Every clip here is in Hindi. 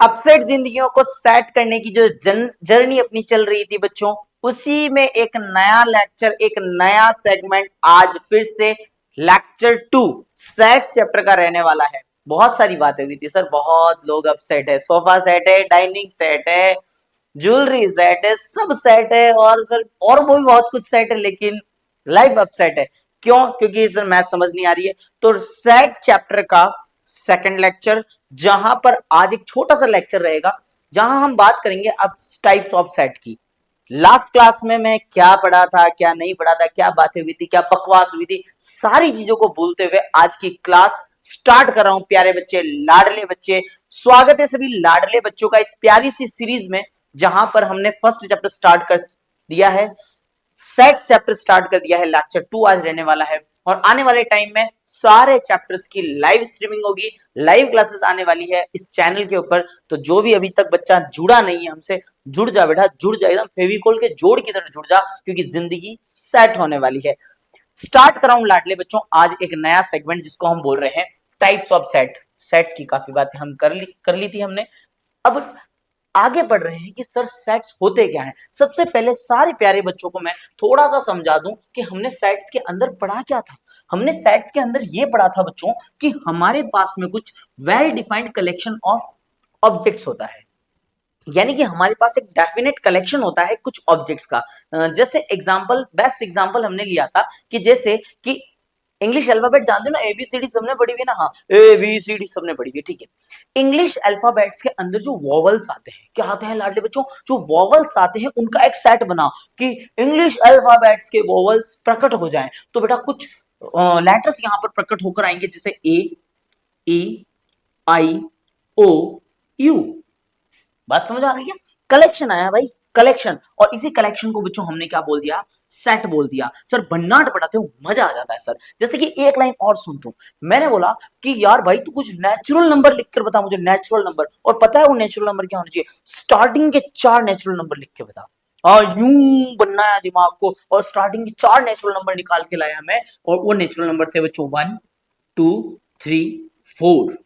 अपसेट जिंदगियों को सेट करने की जो जर्नी अपनी चल रही थी बच्चों, उसी में एक नया लेक्चर, एक नया सेगमेंट आज फिर से लेक्चर 2 सेट चैप्टर का रहने वाला है। बहुत सारी बातें हुई थी सर, बहुत लोग अपसेट है, सोफा सेट है, डाइनिंग सेट है, ज्वेलरी सेट है, सब सेट है, और सर और वो भी बहुत कुछ सेट है, लेकिन लाइफ अपसेट है। क्यों? क्योंकि सर मैथ समझ नहीं आ रही है। तो सेट चैप्टर का सेकंड लेक्चर, जहां पर आज एक छोटा सा लेक्चर रहेगा जहां हम बात करेंगे अब टाइप्स ऑफ सेट की। लास्ट क्लास में मैं क्या पढ़ा था, क्या नहीं पढ़ा था, क्या बातें हुई थी, क्या बकवास हुई थी, सारी चीजों को भूलते हुए आज की क्लास स्टार्ट कर रहा हूं। प्यारे बच्चे, लाडले बच्चे, स्वागत है सभी लाडले बच्चों का इस प्यारी सी सीरीज में, जहां पर हमने फर्स्ट चैप्टर स्टार्ट कर दिया है, सेट्स चैप्टर स्टार्ट कर दिया है। लेक्चर 2 आज रहने वाला है और आने वाले टाइम में सारे चैप्टर्स की लाइव स्ट्रीमिंग होगी, लाइव क्लासेस आने वाली है इस चैनल के ऊपर। तो जो भी अभी तक बच्चा जुड़ा नहीं है हमसे, जुड़ जा बेटा, जुड़ जा, एकदम फेविकोल के जोड़ की तरह जुड़ जा, क्योंकि जिंदगी सेट होने वाली है। स्टार्ट कर रहा हूं लाडले बच्चों आज एक नया सेगमेंट जिसको हम बोल रहे हैं टाइप्स ऑफ सेट। सेट्स की काफी बातें हम कर ली थी हमने। अब आगे बढ़ रहे हैं कि सर सेट्स होते क्या हैं। सबसे पहले सारे प्यारे बच्चों को मैं थोड़ा सा समझा दूं कि हमने सेट्स के अंदर पढ़ा क्या था। हमने सेट्स के अंदर ये पढ़ा था बच्चों कि हमारे पास में कुछ well defined collection of objects होता है, यानी कि हमारे पास एक डेफिनेट कलेक्शन होता है कुछ ऑब्जेक्ट्स का। जैसे एग्जांपल, बेस्ट एग्जांपल हमने लिया था कि जैसे कि इंग्लिश अल्फाबेट जानते हो ना, एबीसीडी सबने पढ़ी हुई है ना, हाँ एबीसीडी सबने पढ़ी हुई है, ठीक है। इंग्लिश अल्फाबेट्स के अंदर जो वॉवल्स आते हैं, क्या आते हैं लाडले बच्चों, जो वॉवल्स आते हैं उनका एक सेट बना कि इंग्लिश अल्फाबेट्स के वॉवल्स प्रकट हो जाएं। तो बेटा कुछ लेटर्स यहां पर प्रकट होकर आएंगे, जैसे ए, ई, आई, ओ, यू। बात समझ आ रही है? कलेक्शन आया भाई, कलेक्शन। और इसी कलेक्शन को बच्चों हमने क्या बोल दिया, सेट बोल दिया। सर भन्नाट पढ़ाते हो, मजा आ जाता है सर। जैसे कि एक लाइन और सुन तू, मैंने बोला कि यार भाई तू कुछ नेचुरल नंबर लिख कर बता मुझे, नेचुरल नंबर। और पता है वो नेचुरल नंबर क्या होना चाहिए? स्टार्टिंग के 4 नेचुरल नंबर लिख के बता। यूं बनना है दिमाग को, और स्टार्टिंग के 4 नेचुरल नंबर निकाल के लाया मैं, और वो नेचुरल नंबर थे बच्चों 1 2 3 4।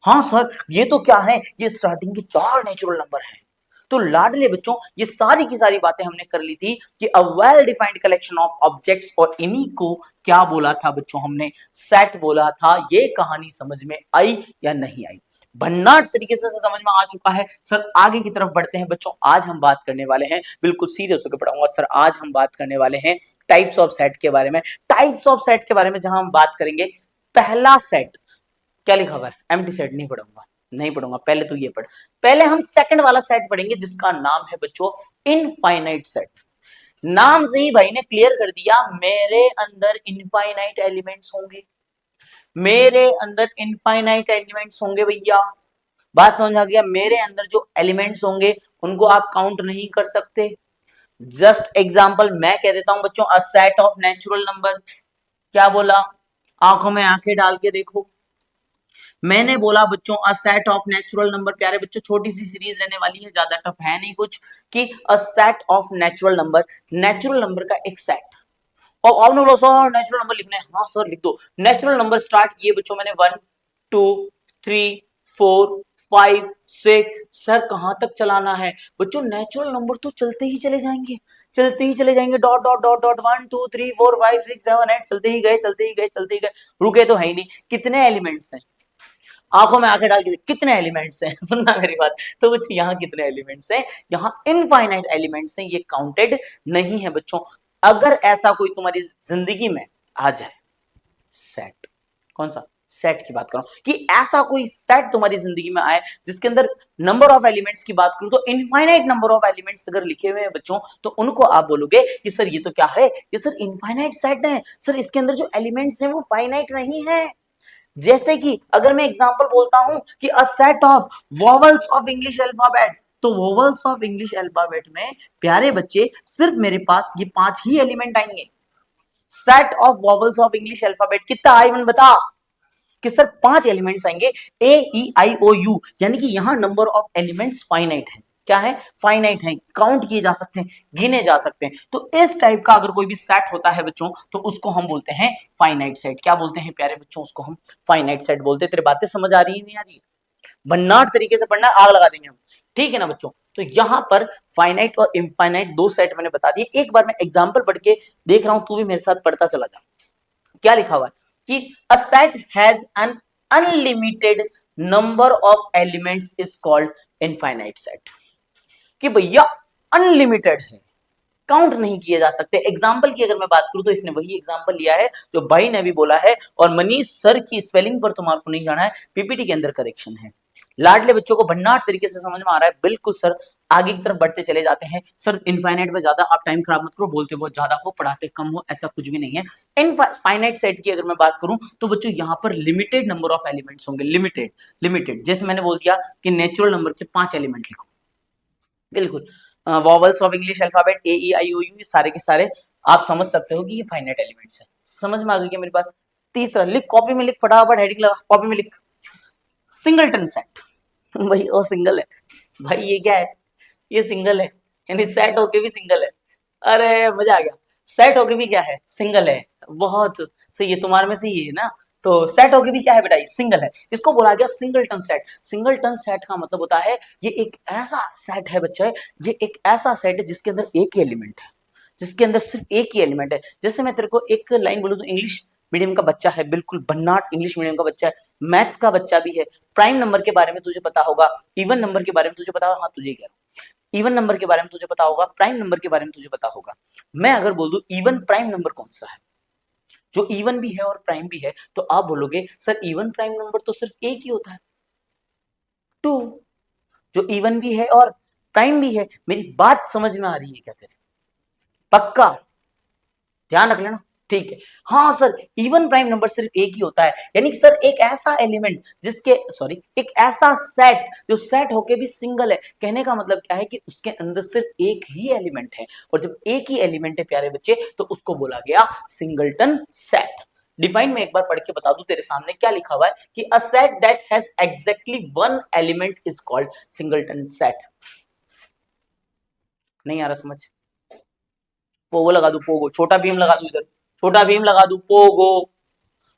हाँ सर ये तो क्या है, ये स्टार्टिंग के 4 नेचुरल नंबर हैं। तो लाडले बच्चों ये सारी की सारी बातें हमने कर ली थी कि a well defined collection of objects, और इन्हीं को क्या बोला था बच्चों, हमने सेट बोला था। ये कहानी समझ में आई या नहीं आई? भन्नाट तरीके से समझ में आ चुका है सर। आगे की तरफ बढ़ते हैं बच्चों। आज हम बात करने वाले हैं, बिल्कुल सीरियस होकर पढ़ाऊंगा सर, आज हम बात करने वाले हैं टाइप्स ऑफ सेट के बारे में। टाइप्स ऑफ सेट के बारे में जहां हम बात करेंगे, पहला सेट क्या लिखा हुआ है, एम्प्टी सेट नहीं पढ़ूंगा, नहीं पढ़ूंगा, पहले तो ये पढ़। पहले हम सेकंड वाला सेट पढ़ेंगे जिसका नाम है बच्चों इनफाइनाइट सेट। नाम से ही भाई ने क्लियर कर दिया, मेरे अंदर इनफाइनाइट एलिमेंट्स होंगे, मेरे अंदर इनफाइनाइट एलिमेंट्स होंगे भैया। बात समझ आ गया? मेरे अंदर जो एलिमेंट्स होंगे उनको आप काउंट नहीं कर सकते। जस्ट एग्जांपल मैं कह देता हूं बच्चों, a set of natural number. क्या बोला? आंखों में आंखें डाल के देखो, मैंने बोला बच्चों a set of natural number. प्यारे बच्चों छोटी सी सीरीज रहने वाली है, ज्यादा टफ है नहीं कुछ, कि a set of natural number, natural number का एक सेट। और आपने बोला सर नेचुरल नंबर लिखना है, हाँ सर लिख दो। नेचुरल नंबर स्टार्ट किए बच्चों मैंने 1 2 3 4 5 6। सर कहां तक चलाना है बच्चों? नेचुरल नंबर तो चलते ही चले जाएंगे, चलते ही चले जाएंगे, डॉट डॉट डॉट डॉट 1 2 3 4 5 6 7 8, चलते ही गए, चलते ही गए, चलते ही गए, रुके तो है ही नहीं। कितने एलिमेंट्स हैं? आंखों में आंखें डाल के कितने एलिमेंट्स हैं? सुनना मेरी बात। तो बच्चों यहाँ कितने एलिमेंट्स हैं? यहाँ इनफाइनाइट एलिमेंट्स हैं, ये काउंटेड नहीं है बच्चों। अगर ऐसा कोई तुम्हारी जिंदगी में आ जाए, सेट, कौन सा सेट की बात करूं, कि ऐसा कोई सेट तुम्हारी जिंदगी में आए जिसके अंदर नंबर ऑफ एलिमेंट्स की बात करूं तो इनफाइनाइट नंबर ऑफ एलिमेंट्स अगर लिखे हुए हैं बच्चों, तो उनको आप बोलोगे कि सर ये तो क्या है, ये सर इनफाइनाइट सेट है सर, इसके अंदर जो एलिमेंट्स हैं वो फाइनाइट नहीं है। जैसे कि अगर मैं एग्जांपल बोलता हूं कि a set of vowels of English alphabet, तो वॉवल्स ऑफ इंग्लिश अल्फाबेट में प्यारे बच्चे सिर्फ मेरे पास ये 5 ही एलिमेंट आएंगे। Set of vowels of English alphabet कितना आएगा बता, कि सर 5 एलिमेंट्स आएंगे, ए ई आई ओ यू, यानी कि यहां नंबर ऑफ एलिमेंट्स फाइनाइट है। क्या है? फाइनाइट है, काउंट किए जा सकते हैं, गिने जा सकते हैं। तो इस टाइप का अगर कोई भी सेट होता है बच्चों, तो उसको हम बोलते हैं फाइनाइट सेट। क्या बोलते हैं प्यारे बच्चों? उसको हम फाइनाइट सेट बोलते हैं। तेरे बातें समझ आ रही है नहीं आ रही है? भन्नाट तरीके से पढ़ना, आग लगा देंगे हम, ठीक है ना बच्चों। तो यहां पर फाइनाइट और इनफाइनाइट दो सेट मैंने बता दिए। एक बार मैं एग्जांपल पढ़ के देख रहा हूं, तू भी मेरे साथ पढ़ता चला जा। क्या लिखा हुआ है कि a set has an unlimited number of elements is called infinite set. कि भैया अनलिमिटेड है, काउंट नहीं किए जा सकते। एग्जाम्पल की अगर मैं बात करूं तो इसने वही एग्जाम्पल लिया है जो भाई ने भी बोला है, और मनीष सर की स्पेलिंग पर तुम्हारे को नहीं जाना है, पीपीटी के अंदर करेक्शन है। लाडले बच्चों को भन्नाट तरीके से समझ में आ रहा है, बिल्कुल सर आगे की तरफ बढ़ते चले जाते हैं। सर इनफाइनाइट में ज्यादा आप टाइम खराब मत करो, बोलते बहुत ज्यादा हो, पढ़ाते कम हो, ऐसा कुछ भी नहीं है। इनफाइनाइट सेट की अगर मैं बात करूं तो बच्चों यहाँ पर लिमिटेड नंबर ऑफ एलिमेंट्स होंगे, लिमिटेड लिमिटेड। जैसे मैंने बोल दिया कि नेचुरल नंबर के 5 एलिमेंट लिखो, बिल्कुल vowels of English alphabet AEIOU सारे के सारे आप समझ सकते हो कि ये फाइनाइट एलिमेंट्स है। समझ में आ गई क्या मेरी बात? तीसरा लिख, कॉपी में लिख, फटाफट हेडिंग लगा, कॉपी में लिख, सिंगलटन सेट। भाई वो सिंगल है, भाई ये क्या है, ये सिंगल है, यानी सेट होके भी सिंगल है। अरे मजा आ गया, सेट होके भी क्या है, सिंगल है। बहुत सही है, तुम्हारे में से ही है ना। तो सेट होके भी क्या है बेटा, सिंगल है। इसको बोला गया सिंगलटन सेट। सिंगलटन सेट का मतलब होता है ये एक ऐसा सेट है बच्चे, ये एक ऐसा सेट है जिसके अंदर एक ही एलिमेंट है, जिसके अंदर सिर्फ एक ही एलिमेंट है। जैसे मैं तेरे को एक लाइन बोलूं तो इंग्लिश मीडियम का बच्चा है, बिल्कुल भन्नाट इंग्लिश मीडियम का बच्चा है, मैथ्स का बच्चा भी है, प्राइम नंबर के बारे में तुझे पता होगा, इवन नंबर के बारे में तुझे पता होगा, हाँ तुझे क्या, इवन नंबर के बारे में तुझे पता होगा, प्राइम नंबर के बारे में तुझे पता होगा। मैं अगर बोल दूं इवन प्राइम नंबर कौन सा है, जो इवन भी है और प्राइम भी है, तो आप बोलोगे सर इवन प्राइम नंबर तो सिर्फ एक ही होता है, 2। जो इवन भी है और प्राइम भी है। मेरी बात समझ में आ रही है क्या तेरे? पक्का ध्यान रख लेना, ठीक है। हाँ सर इवन प्राइम नंबर सिर्फ एक ही होता है, यानी सर एक ऐसा एलिमेंट जिसके, सॉरी एक ऐसा सेट जो सेट होके भी सिंगल है। कहने का मतलब क्या है कि उसके अंदर सिर्फ एक ही एलिमेंट है, और जब एक ही एलिमेंट है प्यारे बच्चे तो उसको बोला गया सिंगलटन सेट। डिफाइन में एक बार पढ़ के बता दूं तेरे सामने क्या लिखा हुआ है कि a set that has exactly one element is called singleton set. नहीं आ रहा समझ? पोगो लगा दू, पोगो, छोटा भीम लगा दू, इधर छोटा भीम लगा दू, पोगो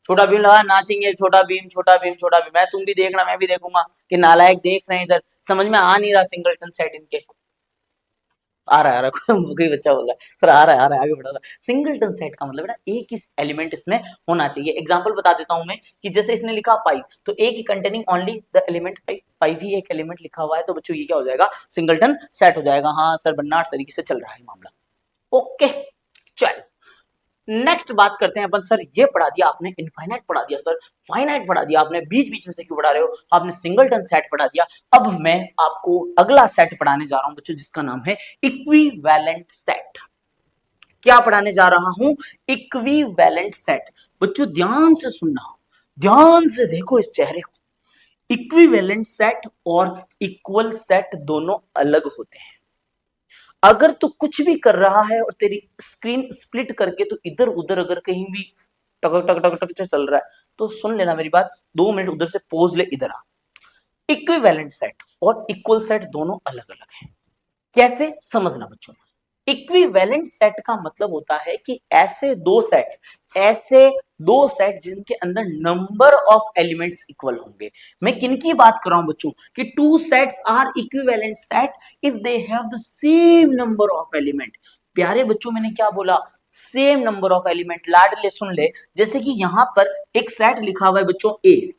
छोटा भीम लगा, नाचेंगे छोटा भीम छोटा भीम छोटा भीम। मैं तुम भी देखना, मैं भी देखूंगा कि नालायक देख रहे हैं इधर, समझ में आ नहीं रहा सिंगलटन सेट इनके। आ रहा कोई बच्चा बोल रहा है सर आ रहा है, आगे बढ़ा रहा है। सिंगलटन सेट का मतलब बेटा एक ही एलिमेंट इसमें होना चाहिए। एग्जांपल बता देता हूं मैं कि जैसे इसने लिखा 5, तो एक ही कंटेनिंग ओनली द एलिमेंट 5, 5 ही एक एलिमेंट लिखा हुआ है, तो बच्चों ये क्या हो जाएगा, सिंगलटन सेट हो जाएगा। हाँ सर भन्नाट तरीके से चल रहा है मामला, ओके। चल नेक्स्ट बात करते हैं अपन। सर ये पढ़ा दिया आपने, इनफाइनाइट पढ़ा दिया, सर फाइनाइट पढ़ा दिया आपने, बीच बीच में से क्यों पढ़ा रहे हो, आपने सिंगलटन सेट पढ़ा दिया। अब मैं आपको अगला सेट पढ़ाने जा रहा हूं बच्चों, जिसका नाम है इक्विवेलेंट सेट। क्या पढ़ाने जा रहा हूं, इक्विवेलेंट सेट। बच्चों ध्यान से सुनना, ध्यान से देखो इस चेहरे को। इक्विवेलेंट सेट और इक्वल सेट दोनों अलग होते हैं। अगर तू कुछ भी कर रहा है और तेरी स्क्रीन स्प्लिट करके तो इधर उधर अगर कहीं भी टक टक टक टक चल रहा है तो सुन लेना मेरी बात, 2 मिनट उधर से पोज ले, इधर आ। इक्विवेलेंट सेट और इक्वल सेट दोनों अलग अलग हैं। कैसे समझना बच्चों, इक्विवेलेंट सेट का मतलब होता है कि ऐसे दो सेट जिनके अंदर नंबर ऑफ एलिमेंट्स इक्वल होंगे। मैं किन की बात कर रहा हूं बच्चों कि two sets are equivalent set if they have the same number of element. प्यारे बच्चों मैंने क्या बोला, सेम नंबर ऑफ एलिमेंट। लाडले सुन ले, जैसे कि यहां पर एक सेट लिखा हुआ है बच्चों ए,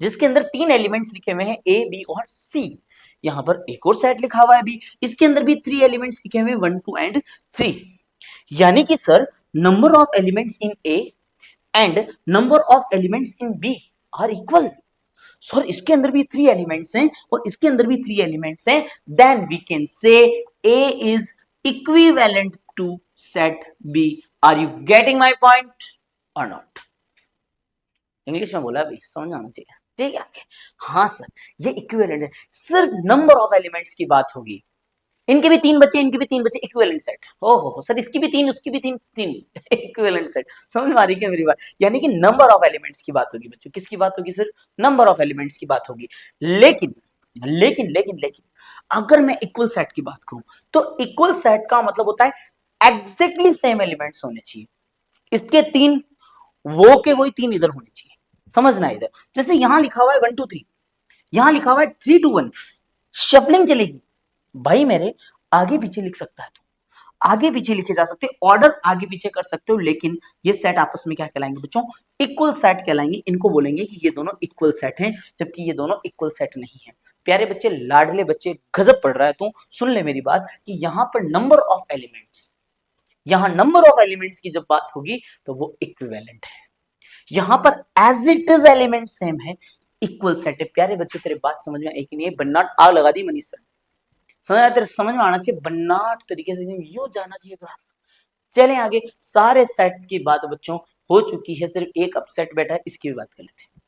जिसके अंदर 3 एलिमेंट्स लिखे हुए हैं ए बी और सी। यहां पर एक और सेट लिखा हुआ है बी, इसके अंदर भी 3 एलिमेंट्स लिखे हुए हैं 1 2 एंड 3। यानी कि sir number of elements in A and number of elements in B are equal. Sir इसके अंदर भी 3 एलिमेंट्स हैं और इसके अंदर भी 3 एलिमेंट्स हैं, then we can say A is equivalent to set B. Are you getting my point और नॉट? इंग्लिश में बोला भाई, समझ आना चाहिए, ठीक है। हाँ सर ये इक्विवेलेंट है, सिर्फ नंबर ऑफ एलिमेंट्स की बात होगी। इनके भी 3 बच्चे, इनके भी 3 बच्चे, इक्विवेलेंट सेट। ओ हो सर इसकी भी 3 उसकी भी 3 3 इक्विवेलेंट सेट। समझ में आ रही है क्या मेरी बात? यानी कि नंबर ऑफ एलिमेंट्स की बात होगी बच्चों, किसकी बात होगी, सिर्फ नंबर ऑफ एलिमेंट्स की बात होगी। लेकिन लेकिन लेकिन लेकिन अगर मैं इक्वल सेट की बात करूं तो इक्वल सेट का मतलब होता है एग्जैक्टली सेम एलिमेंट्स होने चाहिए। इसके 3, वो के वही 3 इधर होने चाहिए। समझना इधर, जैसे यहां लिखा हुआ है 1 2 3, यहां लिखा हुआ है 3 to 1, शफलिंग चलेगी। भाई मेरे आगे पीछे लिख सकता है, तो आगे पीछे लिखे जा सकते, ऑर्डर आगे पीछे कर सकते हो, लेकिन ये सेट आपस में क्या कहलाएंगे बच्चों, इक्वल सेट कहलाएंगे। इनको बोलेंगे कि ये दोनों इक्वल सेट हैं, जबकि ये दोनों इक्वल सेट नहीं है। प्यारे बच्चे, लाडले बच्चे, गजब पढ़ रहा है तू, सुन ले मेरी बात कि यहां पर नंबर ऑफ एलिमेंट्स, यहां नंबर ऑफ एलिमेंट्स की जब बात होगी तो वो इक्विवेलेंट है। यहां पर as it is element same है, इक्वल सेट है। प्यारे बच्चे तेरे बात समझ में आई कि नहीं? बन्नाट आग लगा दी मनीष सर, समझ आया? तेरे समझ में आना चाहिए, बन्नाट तरीके से यूं जाना चाहिए ग्राफ। चलें आगे, सारे सेट्स की बात बच्चों हो चुकी है, सिर्फ एक अब सेट बैठा है, इसकी भी बात कर लेते हैं।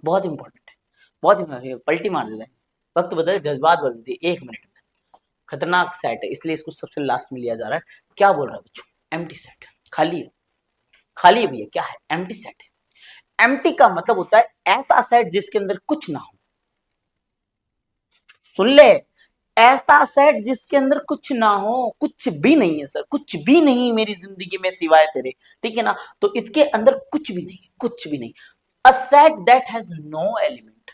बहुत इंपॉर्टेंट है, बहुत इंपॉर्टेंट, पलटी मार देता है, वक्त बदल जज्बात बदल दिए 1 मिनट में। खतरनाक सेट है, इसलिए इसको सबसे लास्ट में लिया जा रहा है। क्या बोल रहा है बच्चों? एम्प्टी सेट, खाली है, खाली है भैया, क्या है? एम्प्टी सेट है। एम्प्टी का मतलब होता है ऐसा सेट जिसके अंदर कुछ ना हो। सुन ले, ऐसा सेट जिसके अंदर कुछ ना हो, कुछ भी नहीं है सर, कुछ भी नहीं मेरी जिंदगी में सिवाय तेरे, ठीक है ना? तो इसके अंदर कुछ भी नहीं है, कुछ भी नहीं। A set that has no element.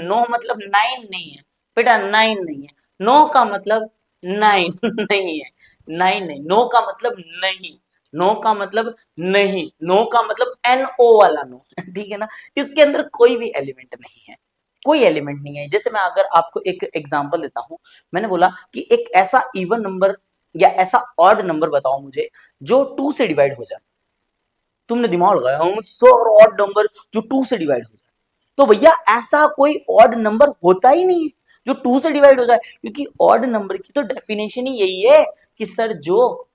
No मतलब 9 नहीं है बेटा, 9 नहीं है। नो का मतलब 9 नहीं है, 9 नहीं। नो का मतलब नहीं, नो का मतलब नहीं, नो का मतलब NO वाला नो, ठीक है ना? इसके अंदर कोई भी एलिमेंट नहीं है, कोई एलिमेंट नहीं है। जैसे मैं अगर आपको एक एग्जांपल देता हूं, मैंने बोला कि एक ऐसा इवन नंबर या ऐसा ऑड नंबर बताओ मुझे जो 2 से डिवाइड हो जाए। तुमने दिमाग लगाया, सर ऑड नंबर जो 2 से डिवाइड हो जाए, तो भैया ऐसा कोई ऑड नंबर होता ही नहीं है जो 2 से डिवाइड हो जाए, क्योंकि ऑड नंबर की तो डेफिनेशन ही यही है कि सर जो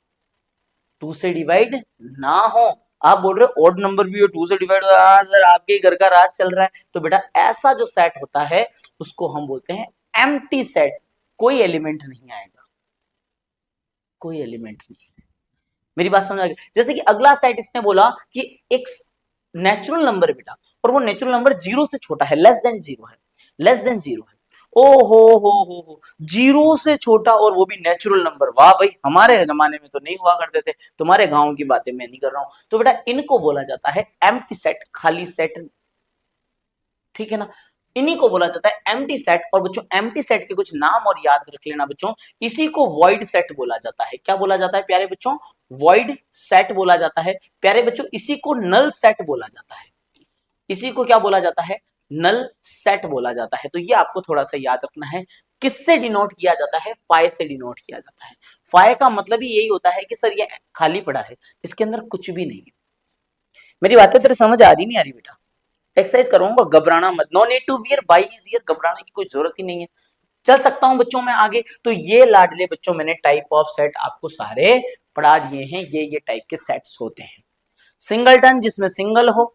2 से डिवाइड ना हो। आप बोल रहे हो ऑड नंबर भी हो 2 से डिवाइड हो, हाँ सर आपके घर का राज चल रहा है। तो बेटा ऐसा जो सेट होता है उसको हम बोलते हैं एम्प्टी सेट, कोई एलिमेंट नहीं आएगा, कोई एलिमेंट नहीं है। मेरी बात समझ आ गई? जैसे कि अगला सेट इसने बोला कि एक नेचुरल नंबर है बेटा, और वो नेचुरल नंबर 0 से छोटा है, लेस देन 0 है, लेस देन 0 है। ओ हो, 0 से छोटा और वो भी नेचुरल नंबर, वाह भाई, हमारे जमाने में तो नहीं हुआ करते थे, तुम्हारे गांव की बातें मैं नहीं कर रहा हूं। तो बेटा इनको बोला जाता है एम्प्टी सेट, खाली सेट, ठीक है ना? इन्हीं को बोला जाता है एम्प्टी सेट। और बच्चों एम्प्टी सेट के कुछ नाम और याद रख लेना बच्चों, इसी को वॉइड सेट बोला जाता है। क्या बोला जाता है प्यारे बच्चों? वॉइड सेट बोला जाता है। प्यारे बच्चों इसी को नल सेट बोला जाता है, इसी को क्या बोला जाता है? नल सेट बोला जाता है। तो ये आपको थोड़ा सा याद रखना है। किससे डिनोट किया जाता है? फाइ से डिनोट किया जाता है। फाइ का मतलब ही यही होता है कि सर ये खाली पड़ा है, इसके अंदर कुछ भी नहीं है। मेरी बातें तेरे समझ आ रही नहीं आ रही बेटा? एक्सरसाइज करूंगा, घबराना मत, no need to fear, bhai is here, घबराने की कोई जरूरत ही नहीं है। चल सकता हूं बच्चों मैं आगे। तो ये लाडले बच्चों मैंने टाइप ऑफ सेट आपको सारे पढ़ा दिए हैं, ये टाइप के सेट्स होते हैं। सिंगलटन जिसमें सिंगल हो,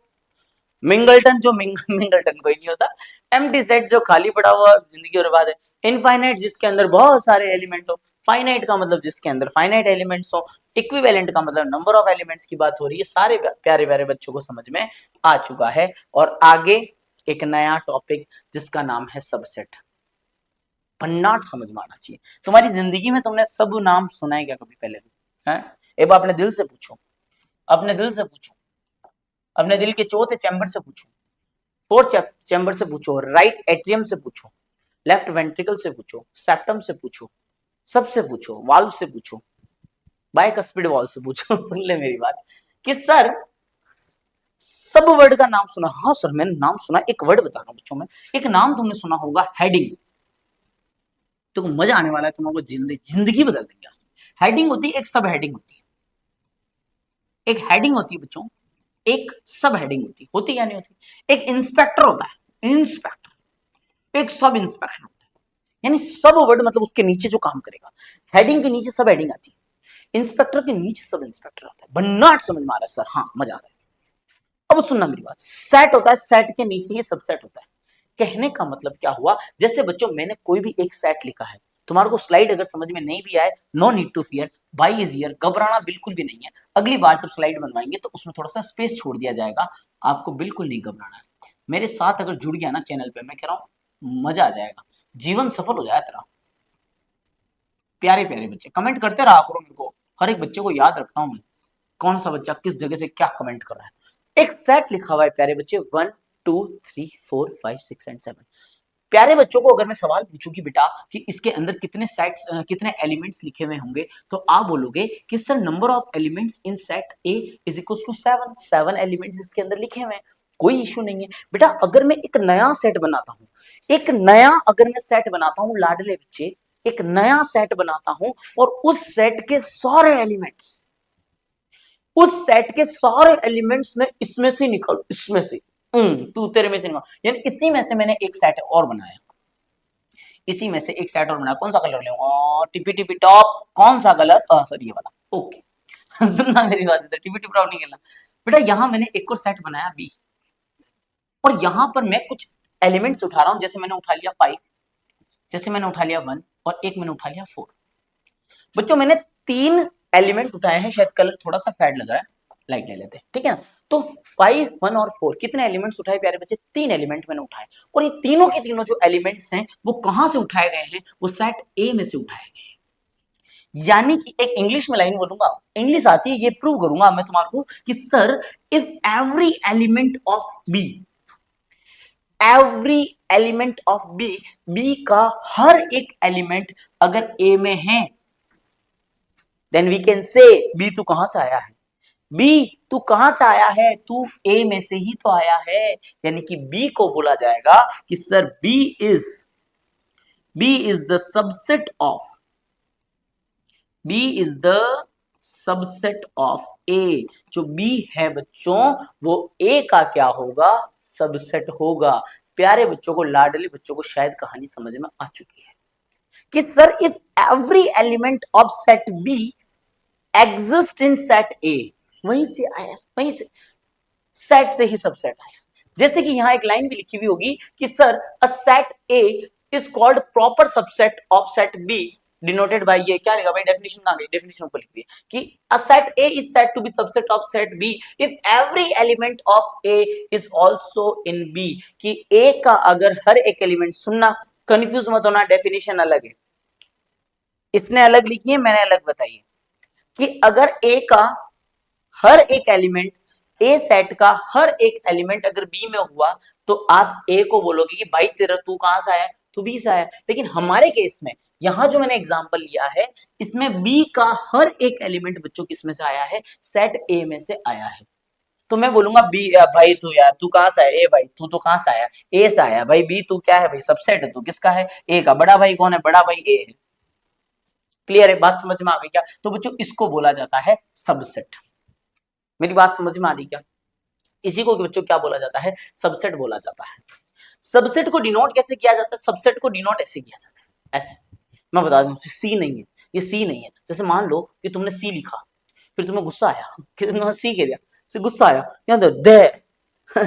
मिंगलटन जो मिंगलटन कोई नहीं होता, एम्प्टी सेट जो खाली पड़ा हुआ जिंदगी बर्बाद है, इनफाइनाइट जिसके अंदर बहुत सारे एलिमेंट हो, फाइनाइट का मतलब जिसके अंदर फाइनाइट एलिमेंट्स हो, इक्विवेलेंट का मतलब नंबर ऑफ एलिमेंट्स की बात हो रही है। सारे प्यारे प्यारे बच्चों को समझ में आ चुका है। और आगे एक नया टॉपिक जिसका नाम है सबसेट, भन्नाट समझ में आना चाहिए। तुम्हारी जिंदगी में तुमने सब नाम सुना है क्या कभी पहले? है एक बार अपने दिल से पूछो, अपने दिल से पूछो, अपने दिल के चौथे चैम्बर से पूछो, फोर्थ चैम्बर से पूछो, राइट एट्रियम से पूछो, लेफ्ट वेंट्रिकल से पूछो, सेप्टम से पूछो, सबसे पूछो, वाल्व से पूछो, बाइकस्पिड वाल्व से पूछो। सुन ले मेरी बात कि सर सब वर्ड का नाम सुना? हाँ सर मैंने नाम सुना। एक वर्ड बता रहा हूं बच्चों में, एक नाम तुमने सुना होगा हेडिंग। तो मजा आने वाला है तुम्हारा, जिंदगी बदल देंगे। हेडिंग होती है, एक सब हेडिंग होती है, एक हेडिंग होती है बच्चों, एक सब हेडिंग होती क्या नहीं होती? एक इंस्पेक्टर होता है, इंस्पेक्टर, एक सब इंस्पेक्टर होता है, यानी सब वर्ड मतलब उसके नीचे जो काम करेगा। हेडिंग के नीचे सब हेडिंग आती है, इंस्पेक्टर के नीचे सब इंस्पेक्टर आता है। भन्नाट समझ में आ रहा है सर? हाँ मजा आ रहा है। अब सुनना मेरी बात, सेट होता है, सेट के नीचे ही सबसेट होता है। कहने का मतलब क्या हुआ? जैसे बच्चों मैंने कोई भी एक सेट लिखा है, तुम्हारे को स्लाइड अगर समझ में नहीं भी आए, no need to fear, bhai is here, घबराना बिल्कुल भी नहीं है। अगली बार जब स्लाइड बनवाएंगे तो उसमें थोड़ा सा स्पेस छोड़ दिया जाएगा, आपको बिल्कुल नहीं घबराना है। मेरे साथ अगर जुड़ गया ना चैनल पे, मैं कह रहा हूं मजा आ जाएगा, जीवन सफल हो जाए तेरा। प्यारे प्यारे बच्चे कमेंट करते रहा करो, मेरे को हर एक बच्चे को याद रखता हूं मैं, कौन सा बच्चा किस जगह से क्या कमेंट कर रहा है। एक सेट लिखा हुआ है प्यारे बच्चे, 1 2 3 4 5 6 एंड 7। प्यारे बच्चों को अगर मैं सवाल पूछूं कि बेटा कि इसके अंदर कितने सेट्स कितने एलिमेंट्स लिखे हुए होंगे, तो आप बोलोगे कि sir number of elements in set A is equal to 7। 7 elements इसके अंदर लिखे हुए हैं, कोई इशू नहीं है। बेटा अगर मैं एक नया सेट बनाता हूं, एक नया अगर मैं सेट बनाता हूं लाडले बच्चे, एक नया सेट बनाता हूं और उस सेट के सारे एलिमेंट्स, उस सेट के सारे एलिमेंट्स में इसमें से निकालो, इसमें से तू तेरे में से निकाल, यानी इसी में से मैंने एक सेट और बनाया, इसी में से एक सेट और बनाया। कौन सा कलर ले? टिपी टिपी टॉप। कौन सा कलर? सर ये वाला। ओके सुनना मेरी बात, टिपी टिपी टॉप नहीं खेलना बेटा। यहां मैंने एक और सेट बनाया बी, और यहां पर मैं कुछ एलिमेंट्स उठा रहा हूं, जैसे मैंने उठा लिया 5, जैसे मैंने उठा लिया 1, और एक मैंने उठा लिया 4। बच्चों मैंने 3 एलिमेंट उठाए हैं, शायद कलर थोड़ा सा फेड लग रहा है, लाइट ले लेते हैं, ठीक है ना। तो 5, 1 और 4 कितने एलिमेंट्स उठाए प्यारे बच्चे? 3 एलिमेंट मैंने उठाए, और ये तीनों के तीनों जो एलिमेंट्स हैं वो कहां से उठाए गए हैं? वो सेट ए में से उठाए गए हैं। यानी कि एक इंग्लिश में लाइन बोलूंगा, इंग्लिश आती है, ये प्रूव करूंगा मैं तुम्हारे को कि sir if every element of B, every element of B, B का हर एक एलिमेंट अगर ए में है, then we can say B तू कहां से आया है? बी तू कहां से आया है? तू ए में से ही तो आया है, यानी कि बी को बोला जाएगा कि sir B is the subset of, B is the subset of A. जो बी है बच्चों वो ए का क्या होगा? सबसेट होगा। प्यारे बच्चों को, लाडले बच्चों को शायद कहानी समझ में आ चुकी है कि sir if every element of set be exist in set ए, वहीं से आया, वहीं से सेट से ही सबसेट आया। जैसे कि यहां एक लाइन भी लिखी हुई होगी कि sir a set A is called proper subset of set B denoted by ये, क्या लिखा भाई? डेफिनेशन आ गई, डेफिनेशन ऊपर लिखी है कि a set A is said to be subset of set B if every element of A is also in B. कि ए का अगर हर एक एलिमेंट, सुनना कंफ्यूज मत होना, डेफिनेशन अलग है, इसने अलग लिखी है, मैंने अलग बताई है, कि अगर ए का हर एक एलिमेंट, ए सेट का हर एक एलिमेंट अगर बी में हुआ, तो आप ए को बोलोगे कि भाई तेरा तू कहां से आया? तू बी से आया। लेकिन हमारे केस में यहां जो मैंने एग्जांपल लिया है, इसमें बी का हर एक एलिमेंट बच्चों किसमें से आया है? सेट ए में से आया है। तो मैं बोलूंगा बी, भाई तू यार तू कहां से आया? ए भाई तू तो कहां से आया? ए से आया। भाई बी तू क्या है भाई? सबसेट है। तू किसका है? ए का। बड़ा भाई कौन है? बड़ा भाई ए है। क्लियर है? बात समझ में आ गई क्या? तो बच्चों इसको बोला जाता है सबसेट। मेरी बात समझ में आ रही क्या? इसी को बच्चों क्या बोला जाता है? सबसेट बोला जाता है। सबसेट को डिनोट कैसे किया जाता है? सबसेट को डिनोट ऐसे किया जाता है, ऐसे। मैं बता दूं, सी नहीं है, ये सी नहीं है। जैसे मान लो कि तुमने सी लिखा, फिर तुम्हें गुस्सा आया कि तुमने सी कह दिया, से गुस्सा आया, यहाँ तो दे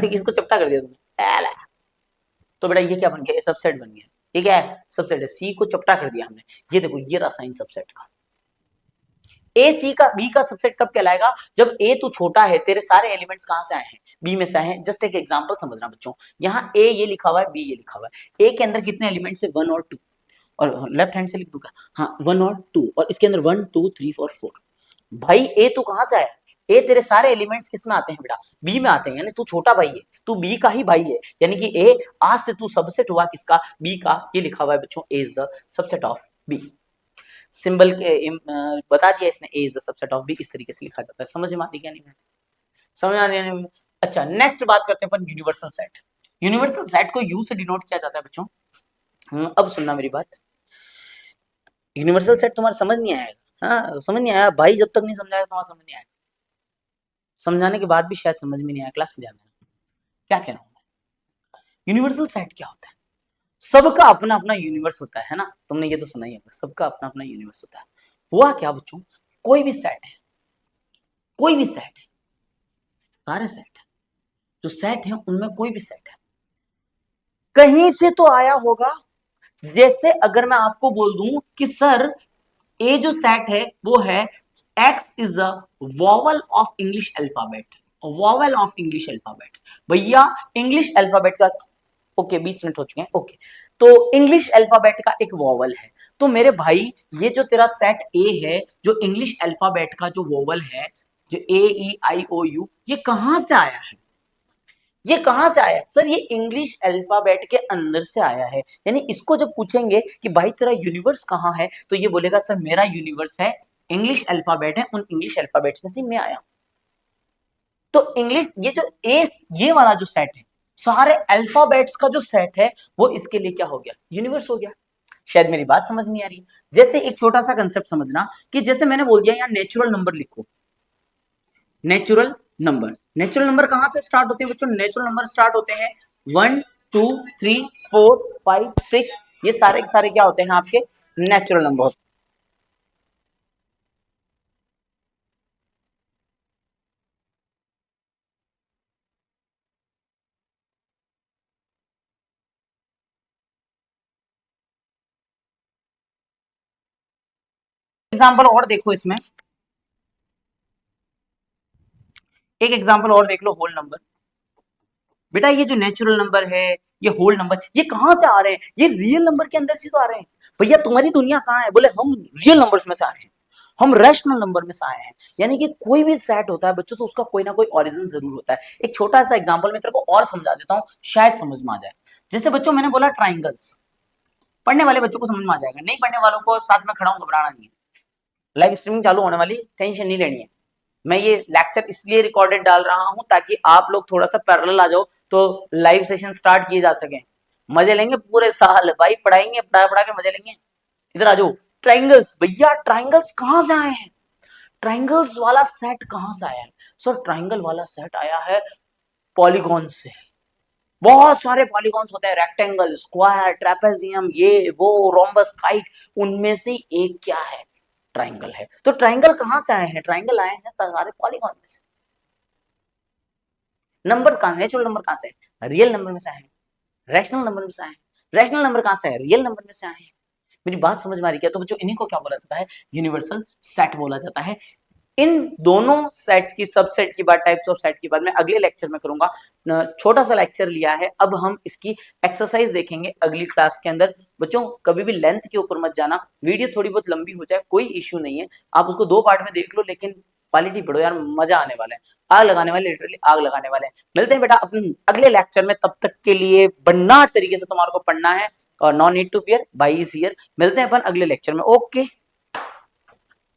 इसको चपटा कर दिया तुमने, तो बेटा ये क्या बन गया? ये सबसेट बन गया। ये क्या है? सबसेट है। सी को चपटा कर दिया हमने। ये देखो, ये रहा साइन सबसेट का। ए सी का बी का सबसेट कब कहलाएगा? जब ए तो छोटा है, तेरे सारे एलिमेंट्स कहां से आए हैं? बी में से आए हैं। जस्ट एक एग्जांपल समझना बच्चों, यहाँ ए ये लिखा हुआ है, बी ये लिखा हुआ है। ए के अंदर कितने एलिमेंट्स है? 1 और 2, और लेफ्ट हैंड से लिख दूंगा, हाँ 1 और 2, और इसके अंदर 1 2 3 और 4। भाई ए तू कहां से आया? ए तेरे सारे एलिमेंट्स किस में आते हैं बेटा? बी में आते हैं, यानी तू छोटा भाई है, तू बी का ही भाई है, यानी कि ए आज से तू सबसेट हुआ किसका? बी का। ये लिखा हुआ है बच्चों, A is the subset of B. Symbol के बता दिया इसने, A is the subset of B, इस तरीके से लिखा जाता है। समझ में आ रही क्या? नहीं समझ आ रही है? अच्छा, नेक्स्ट बात करते हैं अपन यूनिवर्सल सेट। यूनिवर्सल सेट को यू से डिनोट किया जाता है बच्चों। अब सुनना मेरी बात, यूनिवर्सल सेट तुम्हारा समझ नहीं आएगा, हाँ समझ नहीं आया भाई, जब तक नहीं समझाया तुम्हारा समझ नहीं आएगा, समझाने के बाद भी शायद समझ में नहीं आया, क्लास में ध्यान देना क्या कह रहा हूं मैं। यूनिवर्सल सेट क्या होता है? सबका अपना अपना यूनिवर्स होता है ना, तुमने ये तो सुना ही होगा, सबका अपना अपना यूनिवर्स होता है। हुआ क्या बच्चों, कोई भी सेट है, कोई भी सेट है, सारे सेट है, जो सेट है उनमें कोई भी सेट है कहीं से तो आया होगा। जैसे अगर मैं आपको बोल दूं कि सर ए जो सेट है वो है x is a vowel of English alphabet, vowel of English alphabet. भैया इंग्लिश अल्फाबेट का, ओके 20 मिनट हो चुके हैं, ओके तो इंग्लिश अल्फाबेट का एक वॉवल है। तो मेरे भाई ये जो तेरा सेट ए है, जो इंग्लिश अल्फाबेट का जो वॉवल है, जो ए ई आई ओ यू, ये कहां से आया है? ये कहां से आया सर? ये इंग्लिश अल्फाबेट के अंदर से आया है। यानी इसको जब पूछेंगे कि भाई तेरा यूनिवर्स कहाँ है, तो ये बोलेगा सर मेरा यूनिवर्स है इंग्लिश अल्फाबेट है, उन इंग्लिश अल्फाबेट्स में से मैं आया। तो इंग्लिश ये जो ए ये वाला जो सेट है, सारे अल्फाबेट्स का जो सेट है, वो इसके लिए क्या हो गया? यूनिवर्स हो गया। शायद मेरी बात समझ नहीं आ रही। जैसे एक छोटा सा कंसेप्ट समझना कि जैसे मैंने बोल दिया यहाँ नेचुरल नंबर लिखो। नेचुरल नंबर, नेचुरल नंबर कहां से स्टार्ट होते हैं बच्चों? नेचुरल नंबर स्टार्ट होते हैं 1 2 3 4 5 6, ये सारे के सारे क्या होते हैं आपके? नेचुरल नंबर होते हैं। एग्जाम्पल और देखो इसमें, एक एग्जाम्पल और देख लो, होल नंबर। बेटा ये जो नेचुरल नंबर है, ये होल नंबर, ये कहां से आ रहे हैं? ये रियल नंबर के अंदर से तो आ रहे हैं। भैया तुम्हारी दुनिया कहां है? बोले हम रियल नंबर्स में से आए हैं, हम रैशनल नंबर में से आए हैं। यानी कि कोई भी सेट होता है बच्चों, तो उसका कोई ना कोई ओरिजिन जरूर होता है। एक छोटा सा एग्जांपल मैं तेरे को और समझा देता हूं, शायद समझ में आ जाए। जैसे बच्चों मैंने बोला ट्राइंगल्स, पढ़ने वाले बच्चों को समझ में आ जाएगा, नहीं पढ़ने वालों को साथ में खड़ा हूं, घबराना नहीं है। लाइव स्ट्रीमिंग चालू होने वाली, टेंशन नहीं लेनी है। मैं ये लेक्चर इसलिए रिकॉर्डेड डाल रहा हूं ताकि आप लोग थोड़ा सा पैरेलल आ जाओ, तो लाइव सेशन स्टार्ट किए जा सके। मजे लेंगे पूरे साल भाई, पढ़ाएंगे, पढ़ा पढ़ा के मजे लेंगे। इधर आ जाओ। ट्राइंगल्स, भैया ट्राइंगल्स कहां से आए हैं? ट्राइंगल्स वाला सेट कहां से आया है? सर ट्राइंगल वाला सेट आया है पॉलीगॉन से। बहुत सारे पॉलीगॉन्स होते हैं, रेक्टेंगल, स्क्वायर, ट्रेपेजियम, ये वो, रोम्बस, काइट, उनमें से एक क्या है? ट्राइंगल है। तो ट्राइंगल कहां से आए हैं? ट्राइंगल आए हैं सारे पॉलीगॉन में से। नंबर कहां? नेचुरल नंबर कहां से है? रियल नंबर में से आए हैं। रैशनल नंबर में से आए हैं। रैशनल नंबर कहां से है? रियल नंबर में से आए हैं। मेरी बात समझ में आ रही क्या? तो बच्चों इन्हीं को क्या बोला जाता है? यूनिवर्सल सेट बोला जाता है। इन दोनों सेट्स की, सबसेट की बात, टाइप्स ऑफ सेट की बात मैं अगले लेक्चर में करूंगा। छोटा सा लेक्चर लिया है, अब हम इसकी एक्सरसाइज देखेंगे अगली क्लास के अंदर। बच्चों कभी भी लेंथ के ऊपर मत जाना, वीडियो थोड़ी बहुत लंबी हो जाए कोई इश्यू नहीं है, आप उसको 2 पार्ट में देख लो, लेकिन क्वालिटी पढ़ो यार, मजा आने वाला है। आग लगाने वाले, लिटरली आग लगाने वाले हैं। मिलते हैं बेटा अपने अगले लेक्चर में, तब तक के लिए बन्नाट तरीके से तुम्हारे को पढ़ना है, और no need to fear, bhai is here. मिलते हैं अपन अगले लेक्चर में, ओके।